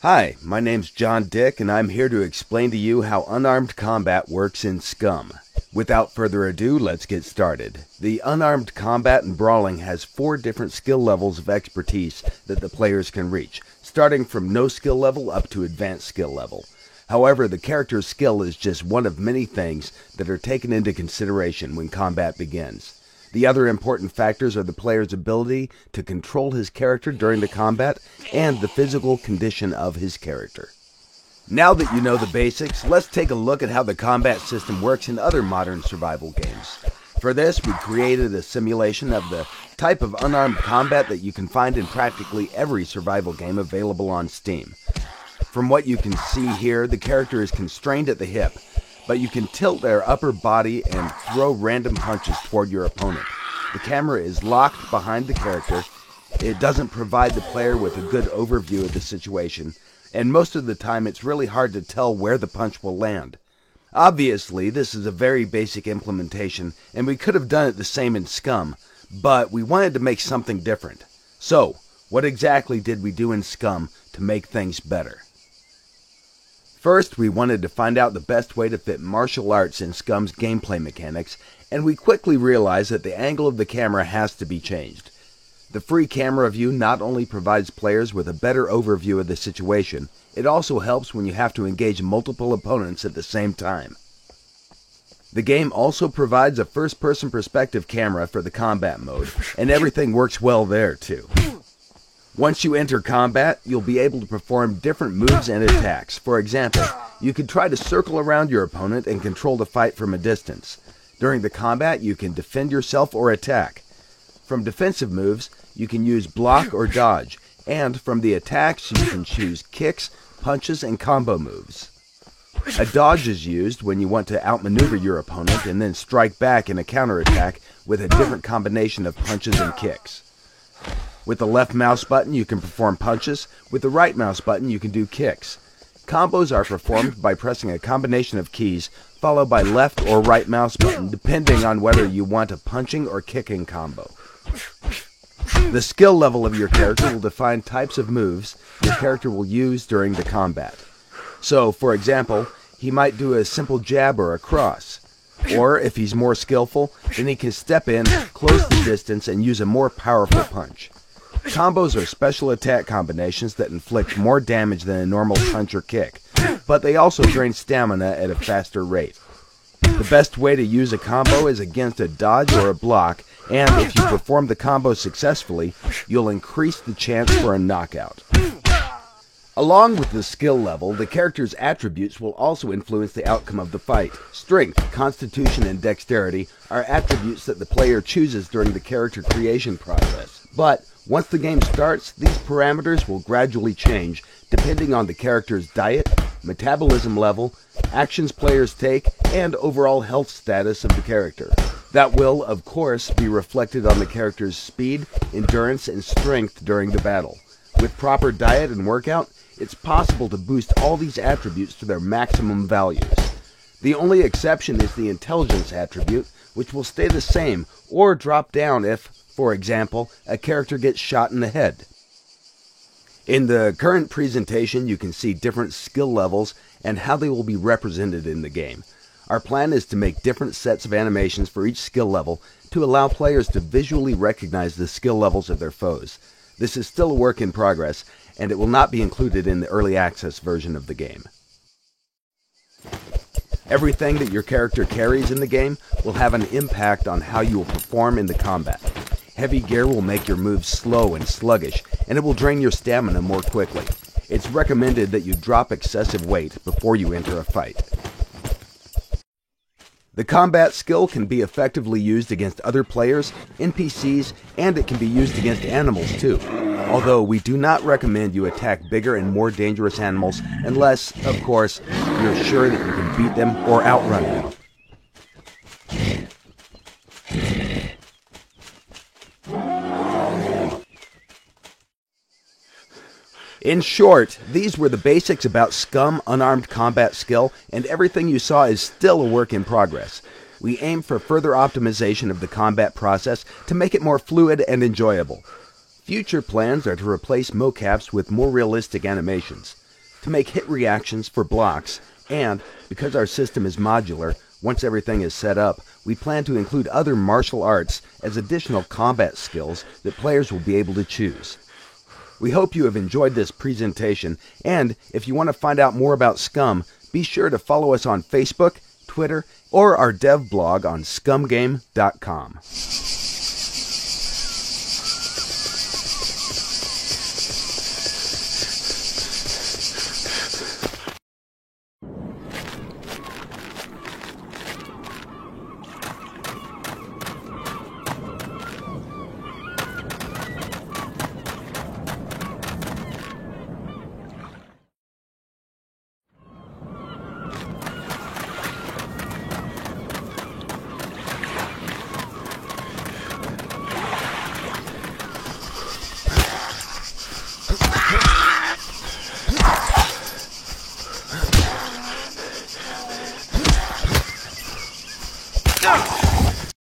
Hi, my name's John Dick, and I'm here to explain to you how unarmed combat works in Scum. Without further ado, let's get started. The unarmed combat in Brawling has 4 different skill levels of expertise that the players can reach, starting from no skill level up to advanced skill level. However, the character's skill is just one of many things that are taken into consideration when combat begins. The other important factors are the player's ability to control his character during the combat and the physical condition of his character. Now that you know the basics, let's take a look at how the combat system works in other modern survival games. For this, we created a simulation of the type of unarmed combat that you can find in practically every survival game available on Steam. From what you can see here, the character is constrained at the hip, but you can tilt their upper body and throw random punches toward your opponent. The camera is locked behind the character. It doesn't provide the player with a good overview of the situation, and most of the time it's really hard to tell where the punch will land. Obviously, this is a very basic implementation, and we could have done it the same in Scum, but we wanted to make something different. So, what exactly did we do in Scum to make things better? First, we wanted to find out the best way to fit martial arts in Scum's gameplay mechanics, and we quickly realized that the angle of the camera has to be changed. The free camera view not only provides players with a better overview of the situation, it also helps when you have to engage multiple opponents at the same time. The game also provides a first-person perspective camera for the combat mode, and everything works well there too. Once you enter combat, you'll be able to perform different moves and attacks. For example, you could try to circle around your opponent and control the fight from a distance. During the combat, you can defend yourself or attack. From defensive moves, you can use block or dodge, and from the attacks, you can choose kicks, punches, and combo moves. A dodge is used when you want to outmaneuver your opponent and then strike back in a counterattack with a different combination of punches and kicks. With the left mouse button, you can perform punches. With the right mouse button, you can do kicks. Combos are performed by pressing a combination of keys, followed by left or right mouse button, depending on whether you want a punching or kicking combo. The skill level of your character will define types of moves your character will use during the combat. So, for example, he might do a simple jab or a cross. Or, if he's more skillful, then he can step in, close the distance, and use a more powerful punch. Combos are special attack combinations that inflict more damage than a normal punch or kick, but they also drain stamina at a faster rate. The best way to use a combo is against a dodge or a block, and if you perform the combo successfully, you'll increase the chance for a knockout. Along with the skill level, the character's attributes will also influence the outcome of the fight. Strength, constitution, and dexterity are attributes that the player chooses during the character creation process. But once the game starts, these parameters will gradually change depending on the character's diet, metabolism level, actions players take, and overall health status of the character. That will, of course, be reflected on the character's speed, endurance, and strength during the battle. With proper diet and workout, it's possible to boost all these attributes to their maximum values. The only exception is the intelligence attribute, which will stay the same or drop down if, for example, a character gets shot in the head. In the current presentation, you can see different skill levels and how they will be represented in the game. Our plan is to make different sets of animations for each skill level to allow players to visually recognize the skill levels of their foes. This is still a work in progress, and it will not be included in the early access version of the game. Everything that your character carries in the game will have an impact on how you will perform in the combat. Heavy gear will make your moves slow and sluggish, and it will drain your stamina more quickly. It's recommended that you drop excessive weight before you enter a fight. The combat skill can be effectively used against other players, NPCs, and it can be used against animals too. Although we do not recommend you attack bigger and more dangerous animals unless, of course, you're sure that you can beat them or outrun them. In short, these were the basics about Scum unarmed combat skill, and everything you saw is still a work in progress. We aim for further optimization of the combat process to make it more fluid and enjoyable. Future plans are to replace mocaps with more realistic animations. to make hit reactions for blocks, and because our system is modular, once everything is set up, we plan to include other martial arts as additional combat skills that players will be able to choose. We hope you have enjoyed this presentation, and if you want to find out more about Scum, be sure to follow us on Facebook, Twitter, or our dev blog on scumgame.com. Ah!